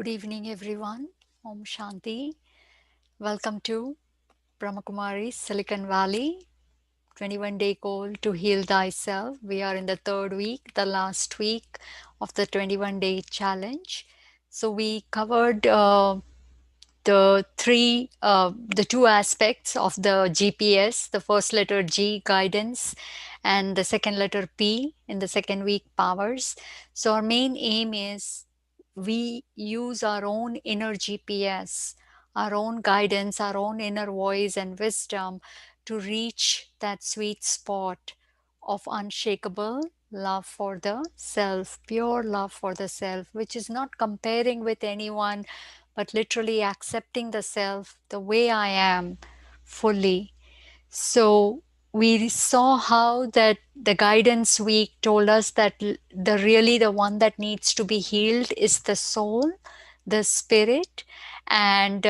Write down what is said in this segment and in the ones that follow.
Good evening, everyone. Om Shanti. Welcome to Brahma Kumaris, Silicon Valley, 21-day goal to heal thyself. We are in the third week, the last week of the 21-day challenge. So we covered the two aspects of the GPS, the first letter G, guidance, and the second letter P in the second week, powers. So our main aim is we use our own inner GPS, our own guidance, our own inner voice and wisdom to reach that sweet spot of unshakable love for the self, pure love for the self, which is not comparing with anyone, but literally accepting the self the way I am fully. So we saw how that the guidance week told us that the one that needs to be healed is the soul, the spirit. And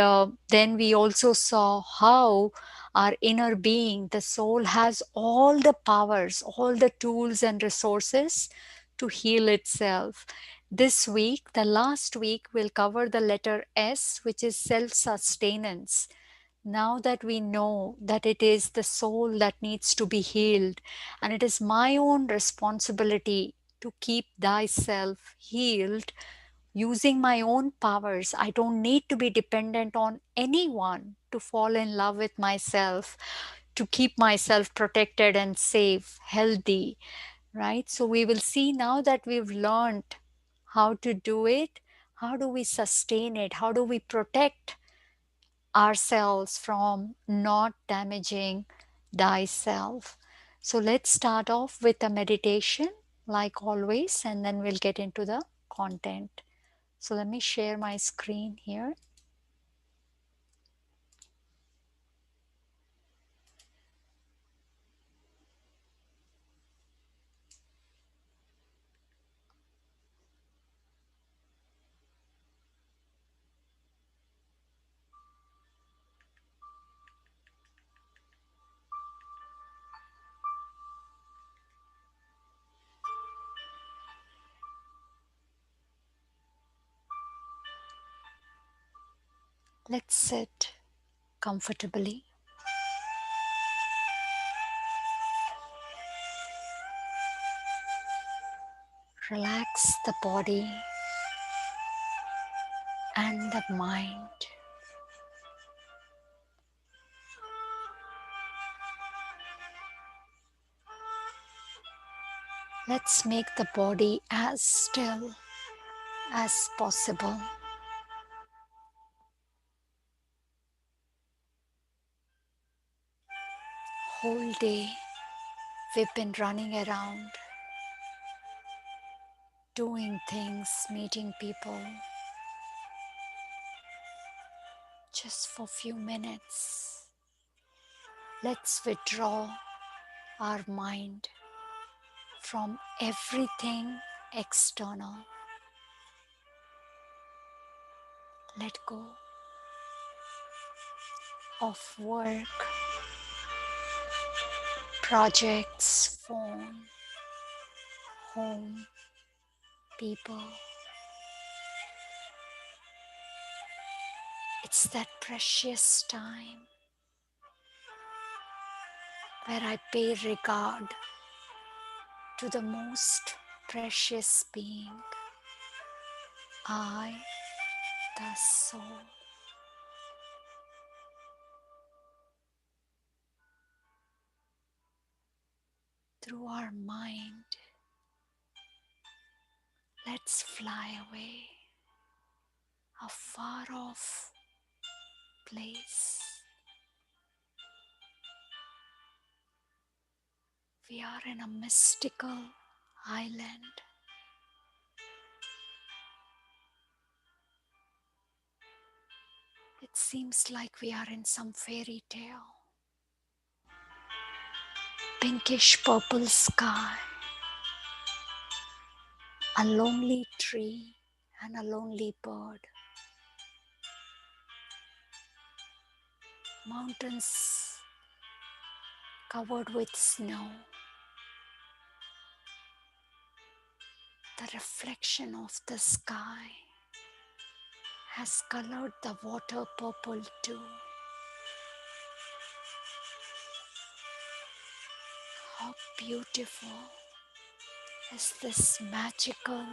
then we also saw how our inner being, the soul, has all the powers, all the tools and resources to heal itself. This week, the last week, we'll cover the letter S, which is self-sustenance. Now that we know that it is the soul that needs to be healed, and it is my own responsibility to keep thyself healed using my own powers. I don't need to be dependent on anyone to fall in love with myself, to keep myself protected and safe, healthy, right? So we will see now that we've learned how to do it. How do we sustain it? How do we protect ourselves from not damaging thyself? So let's start off with a meditation like always, and then we'll get into the content. So let me share my screen here. Let's sit comfortably. Relax the body and the mind. Let's make the body as still as possible. Whole day we've been running around, doing things, meeting people. Just for a few minutes, let's withdraw our mind from everything external. Let go of work, projects, phone, home, people. It's that precious time where I pay regard to the most precious being, I, the soul. Through our mind, let's fly away, a far off place. We are in a mystical island. It seems like we are in some fairy tale. Pinkish purple sky, a lonely tree and a lonely bird. Mountains covered with snow. The reflection of the sky has colored the water purple too. How beautiful is this magical,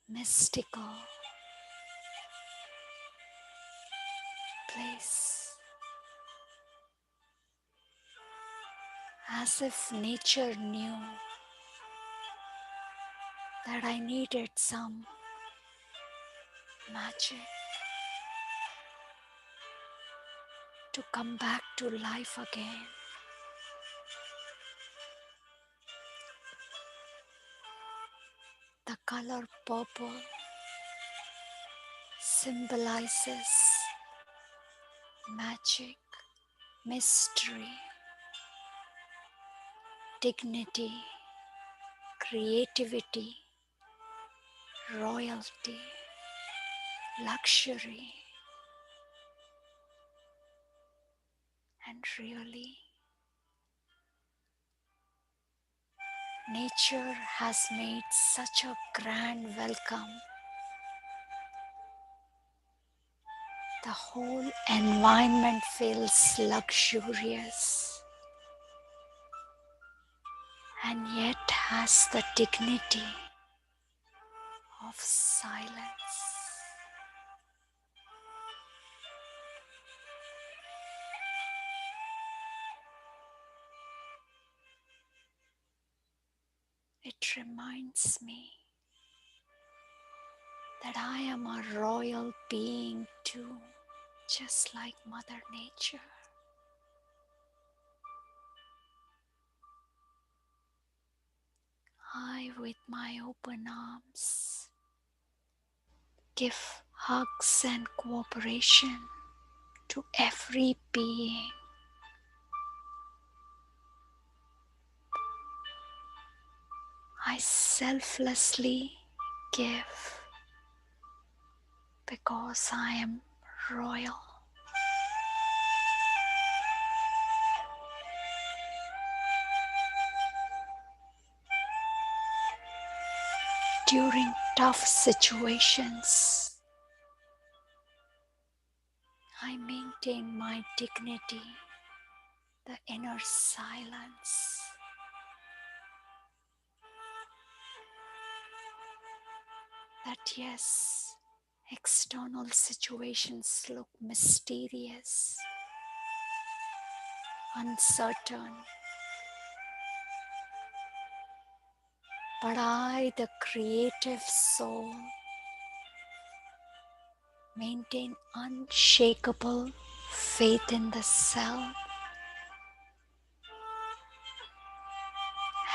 mystical place. As if nature knew that I needed some magic to come back to life again. The color purple symbolizes magic, mystery, dignity, creativity, royalty, luxury, and really, nature has made such a grand welcome. The whole environment feels luxurious and yet has the dignity of silence. It reminds me that I am a royal being too, just like Mother Nature. I, with my open arms, give hugs and cooperation to every being. I selflessly give because I am royal. During tough situations, I maintain my dignity, the inner silence. That yes, external situations look mysterious, uncertain, but I, the creative soul, maintain unshakable faith in the self,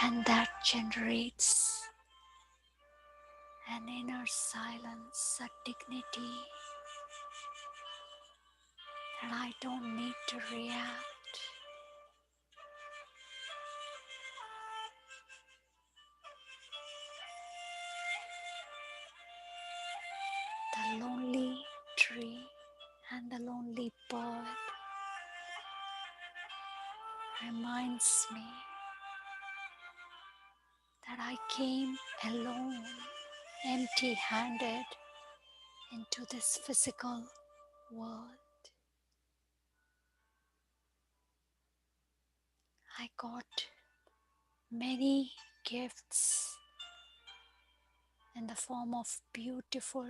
and that generates an inner silence, a dignity that I don't need to react. The lonely tree and the lonely bird reminds me that I came alone, empty-handed into this physical world. I got many gifts in the form of beautiful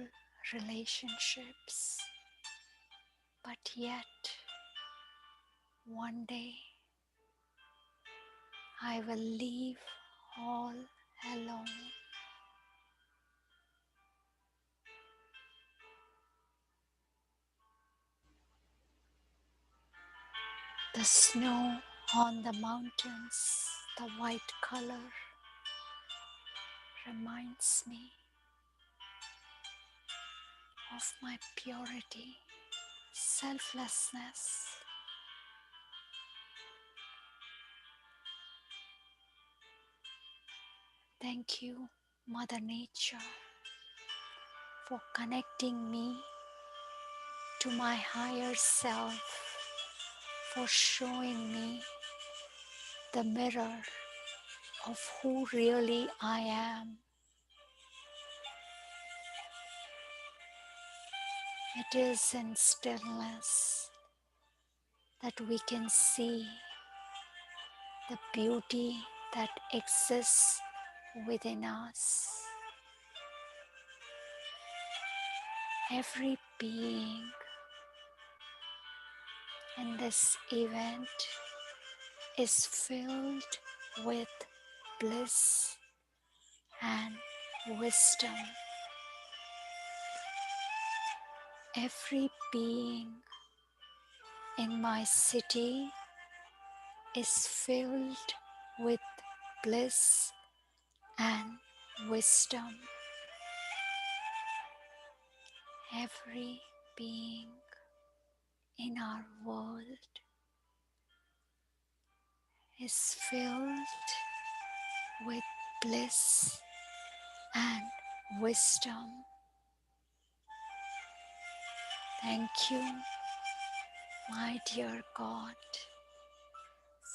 relationships, but yet one day I will leave all alone. The snow on the mountains, the white color, reminds me of my purity, selflessness. Thank you, Mother Nature, for connecting me to my higher self, for showing me the mirror of who really I am. It is in stillness that we can see the beauty that exists within us. Every being in this event is filled with bliss and wisdom. Every being in my city is filled with bliss and wisdom. Every being in our world is filled with bliss and wisdom. Thank you, my dear God,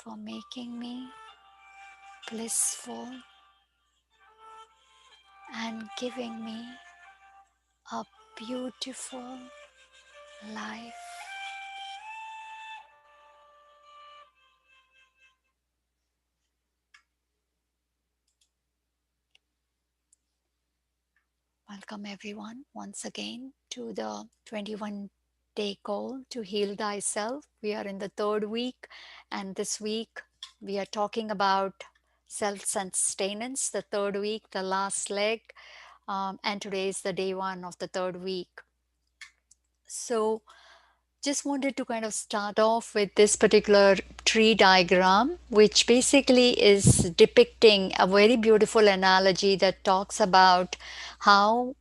for making me blissful and giving me a beautiful life. Welcome everyone once again to the 21-day call to heal thyself. We are in the third week, and this week we are talking about self-sustenance, the third week, the last leg, and today is the day one of the third week. So just wanted to kind of start off with this particular tree diagram, which basically is depicting a very beautiful analogy that talks about how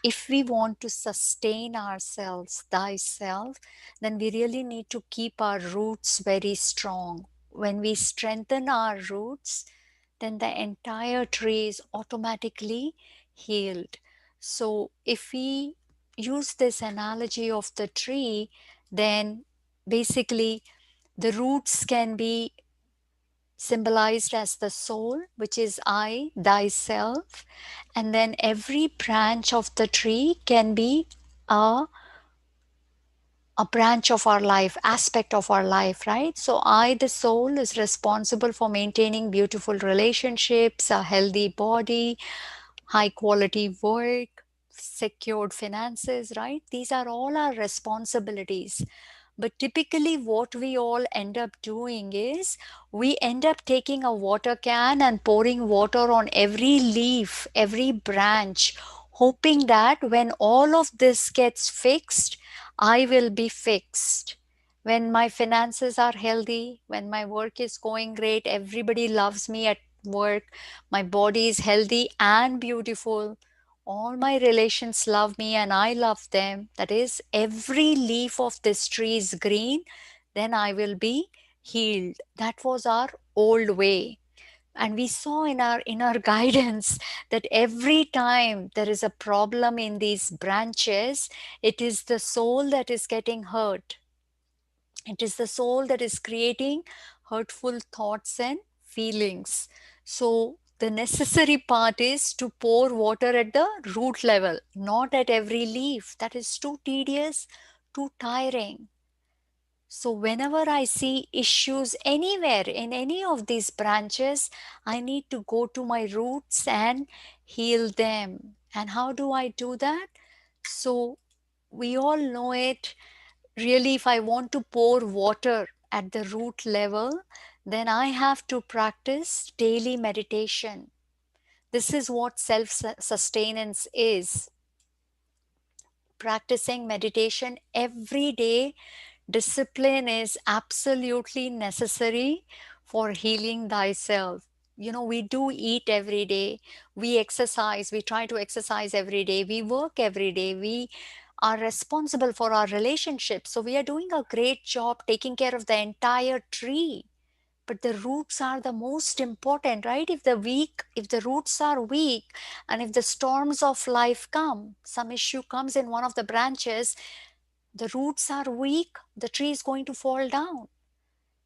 if we want to sustain ourselves, thyself, then we really need to keep our roots very strong. When we strengthen our roots, then the entire tree is automatically healed. So if we use this analogy of the tree, then basically the roots can be symbolized as the soul, which is I, thyself, and then every branch of the tree can be a a branch of our life, aspect of our life, right? So I, the soul, is responsible for maintaining beautiful relationships, a healthy body, high quality work, secured finances, right? These are all our responsibilities. But typically, what we all end up doing is we end up taking a water can and pouring water on every leaf, every branch, hoping that when all of this gets fixed, I will be fixed. When my finances are healthy, when my work is going great, everybody loves me at work, my body is healthy and beautiful, all my relations love me and I love them. That is, every leaf of this tree is green, then I will be healed. That was our old way. And we saw in our guidance that every time there is a problem in these branches, it is the soul that is getting hurt. It is the soul that is creating hurtful thoughts and feelings. So, the necessary part is to pour water at the root level, not at every leaf. That is too tedious, too tiring. So, whenever I see issues anywhere in any of these branches, I need to go to my roots and heal them. And how do I do that? So, we all know it. Really, if I want to pour water at the root level, then I have to practice daily meditation. This is what self sustenance is. Practicing meditation every day. Discipline is absolutely necessary for healing thyself. You know, we do eat every day, we exercise, we try to exercise every day, we work every day, we are responsible for our relationships. So we are doing a great job taking care of the entire tree. But the roots are the most important, right? If the roots are weak, and if the storms of life come, some issue comes in one of the branches, the roots are weak, the tree is going to fall down.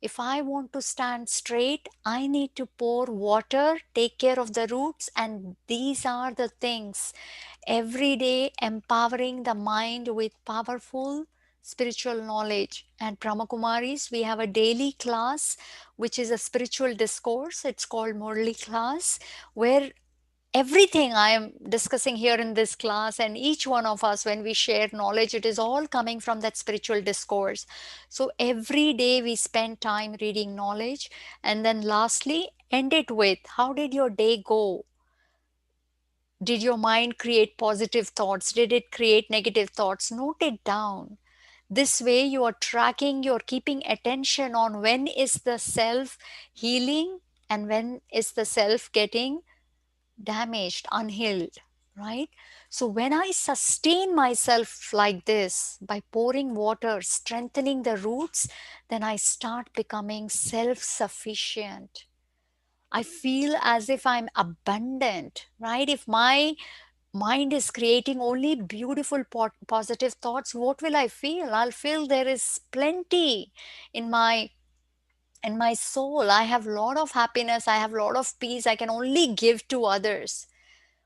If I want to stand straight, I need to pour water, take care of the roots, and these are the things. Every day, empowering the mind with powerful spiritual knowledge. And Brahma Kumaris, we have a daily class which is a spiritual discourse. It's called Murli class, where everything I am discussing here in this class and each one of us, when we share knowledge, it is all coming from that spiritual discourse. So every day we spend time reading knowledge, and then lastly end it with, how did your day go? Did your mind create positive thoughts? Did it create negative thoughts? Note it down. This way you are tracking, you're keeping attention on when is the self healing and when is the self getting damaged, unhealed, right? So when I sustain myself like this by pouring water, strengthening the roots, then I start becoming self sufficient. I feel as if I'm abundant, right? If my mind is creating only beautiful positive thoughts, what will I feel? I'll feel there is plenty in my soul. I have a lot of happiness, I have a lot of peace, I can only give to others.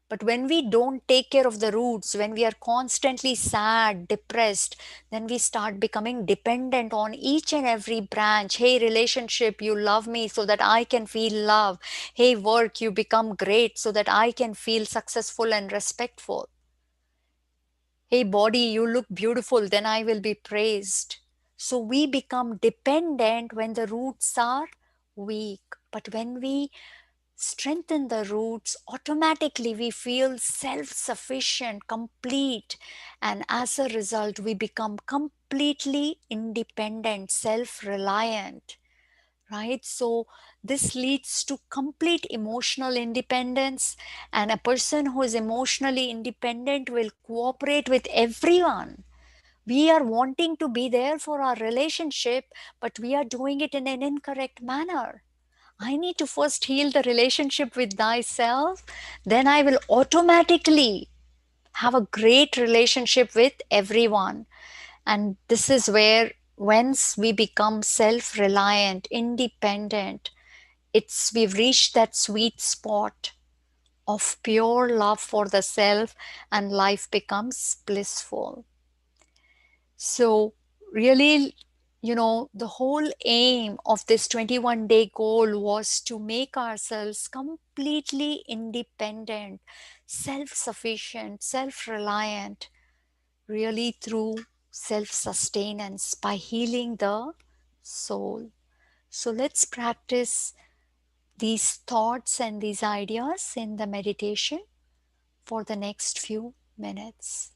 But when we don't take care of the roots, when we are constantly sad, depressed, then we start becoming dependent on each and every branch. Hey, relationship, you love me so that I can feel love. Hey, work, you become great so that I can feel successful and respectful. Hey, body, you look beautiful, then I will be praised. So we become dependent when the roots are weak. But when we strengthen the roots, automatically we feel self sufficient, complete, and as a result, we become completely independent, self reliant. Right? So, this leads to complete emotional independence, and a person who is emotionally independent will cooperate with everyone. We are wanting to be there for our relationship, but we are doing it in an incorrect manner. I need to first heal the relationship with thyself, then I will automatically have a great relationship with everyone. And this is where, once we become self reliant, independent, we've reached that sweet spot of pure love for the self, and life becomes blissful. So, really, the whole aim of this 21-day goal was to make ourselves completely independent, self sufficient, self reliant, really through self sustenance by healing the soul. So, let's practice these thoughts and these ideas in the meditation for the next few minutes.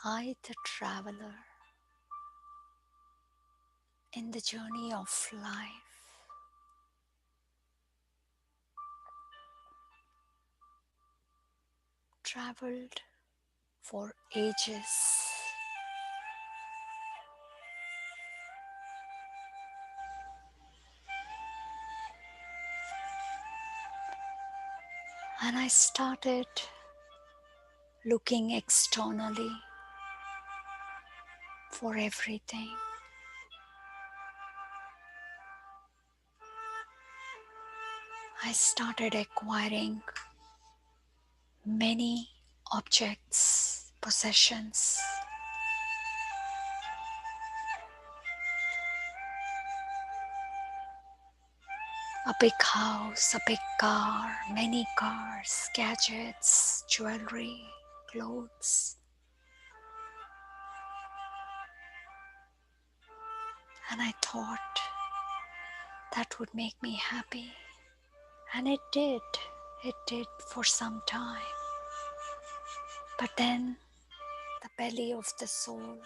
I, the traveler, in the journey of life, traveled for ages, and I started looking externally for everything. I started acquiring many objects, possessions, a big house, a big car, many cars, gadgets, jewelry, clothes. And I thought that would make me happy. And it did. It did for some time. But then the belly of the soul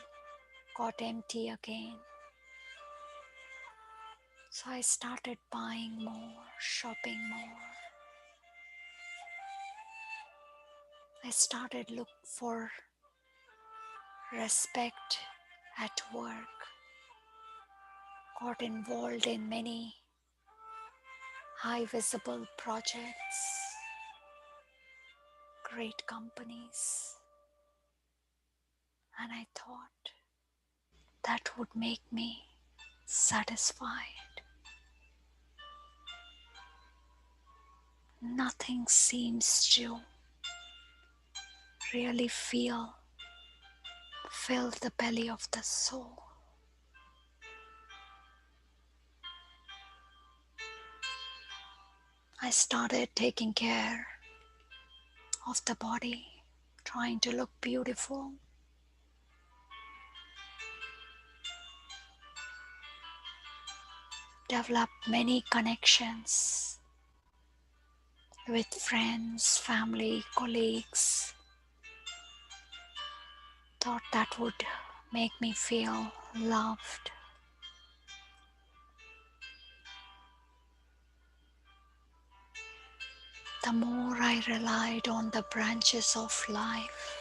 got empty again. So I started buying more, shopping more. I started look for respect at work, got involved in many high visible projects, great companies, and I thought that would make me satisfied. Nothing seems to really fill the belly of the soul. I started taking care of the body, trying to look beautiful. Develop many connections with friends, family, colleagues. Thought that would make me feel loved. The more I relied on the branches of life,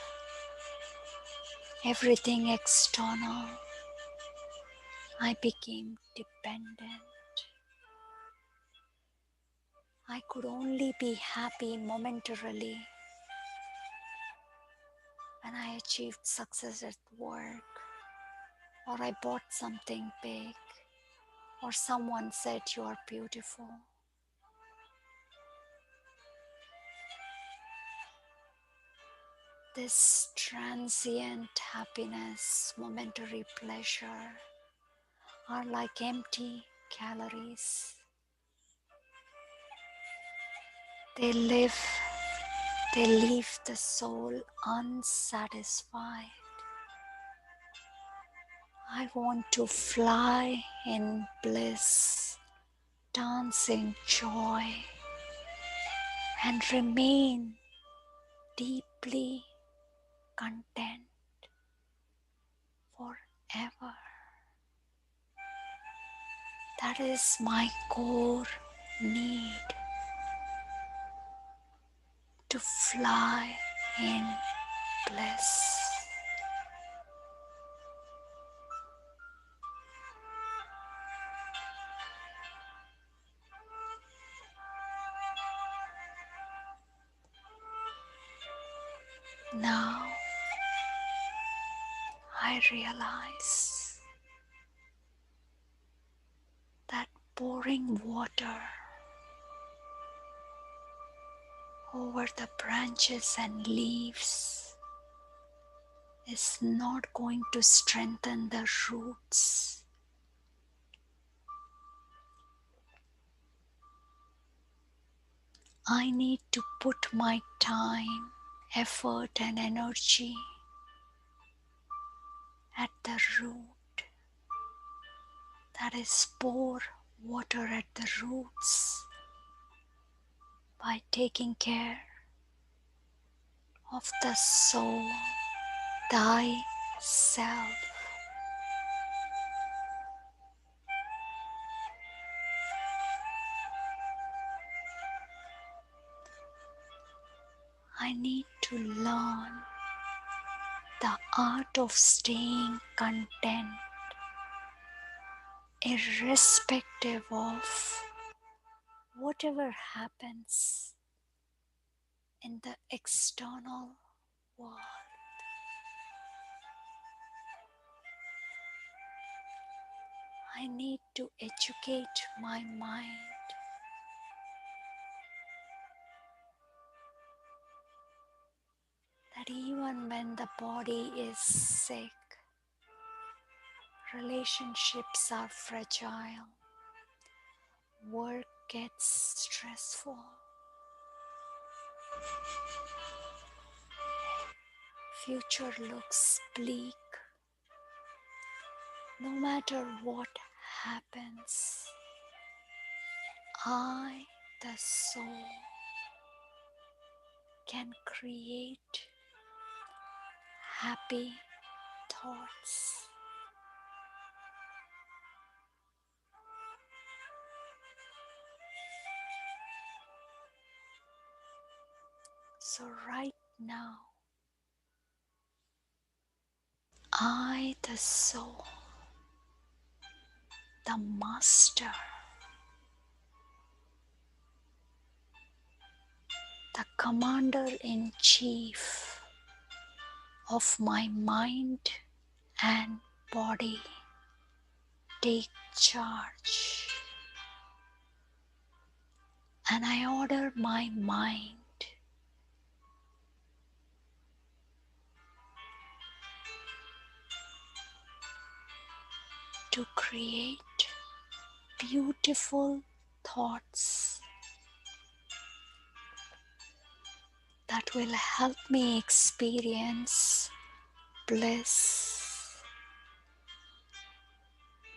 everything external, I became dependent. I could only be happy momentarily when I achieved success at work, or I bought something big, or someone said you are beautiful. This transient happiness, momentary pleasure are like empty calories. They leave the soul unsatisfied. I want to fly in bliss, dance in joy, and remain deeply content forever. That is my core need, to fly in bliss. Now I realize that pouring water over the branches and leaves is not going to strengthen the roots. I need to put my time, effort, and energy at the root. That is, pour water at the roots by taking care of the soul, thyself. I need to learn the art of staying content, irrespective of whatever happens in the external world. I need to educate my mind that even when the body is sick, relationships are fragile, work gets stressful, future looks bleak. No matter what happens, I, the soul, can create happy thoughts. So right now, I, the soul, the master, the commander-in-chief of my mind and body, take charge. And I order my mind to create beautiful thoughts that will help me experience bliss,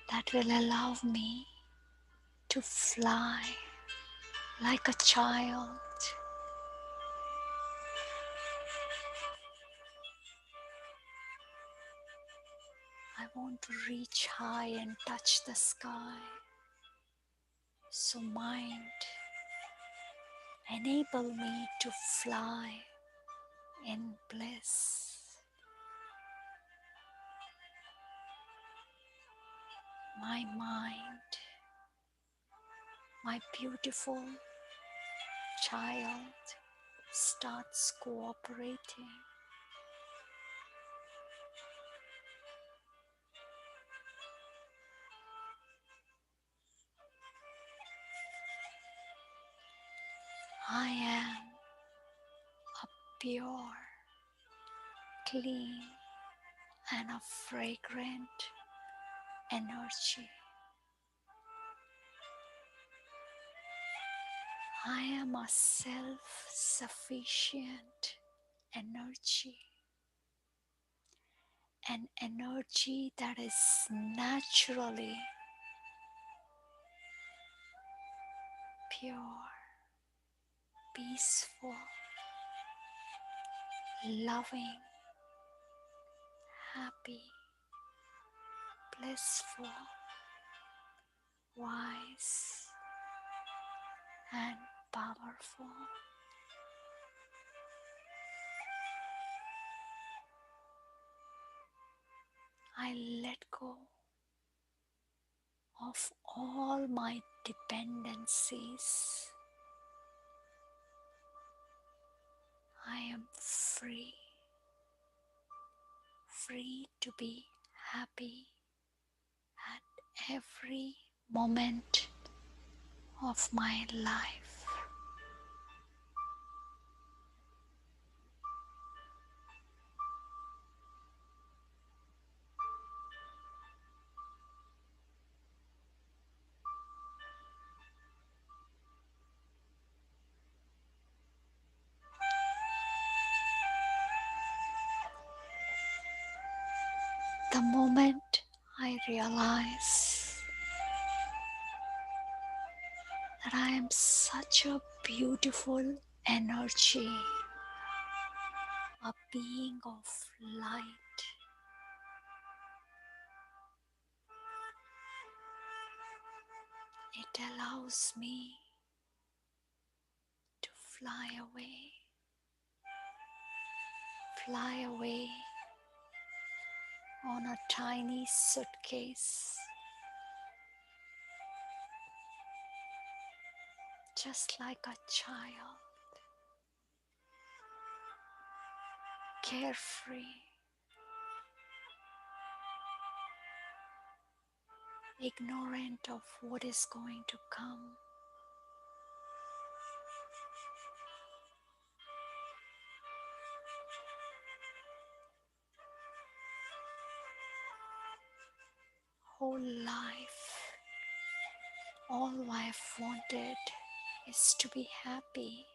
that will allow me to fly like a child. I want to reach high and touch the sky. So mind, enable me to fly in bliss. My mind, my beautiful child, starts cooperating. I am a pure, clean, and a fragrant energy. I am a self-sufficient energy, an energy that is naturally pure, peaceful, loving, happy, blissful, wise, and powerful. I let go of all my dependencies. I am free, free to be happy at every moment of my life. The moment I realize that I am such a beautiful energy, a being of light, it allows me to fly away on a tiny suitcase, just like a child, carefree, ignorant of what is going to come. Whole life, all I've wanted is to be happy.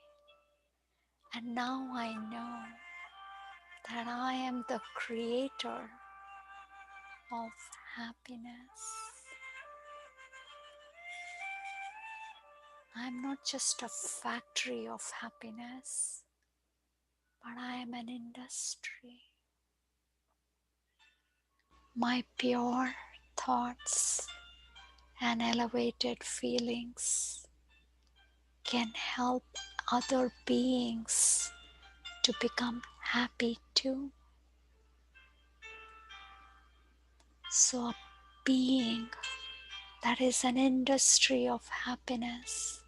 And now I know that I am the creator of happiness. I'm not just a factory of happiness, but I am an industry. My pure thoughts and elevated feelings can help other beings to become happy too. So, a being that is an industry of happiness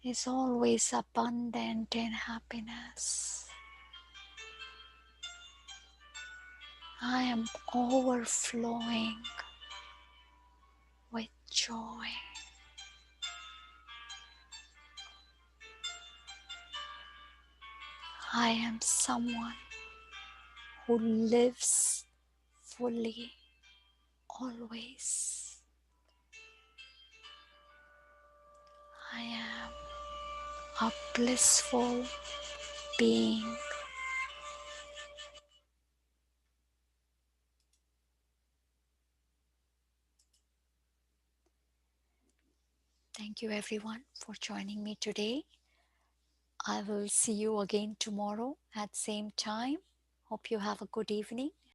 is always abundant in happiness. I am overflowing with joy. I am someone who lives fully always. I am a blissful being. Thank you everyone for joining me today. I will see you again tomorrow at same time. Hope you have a good evening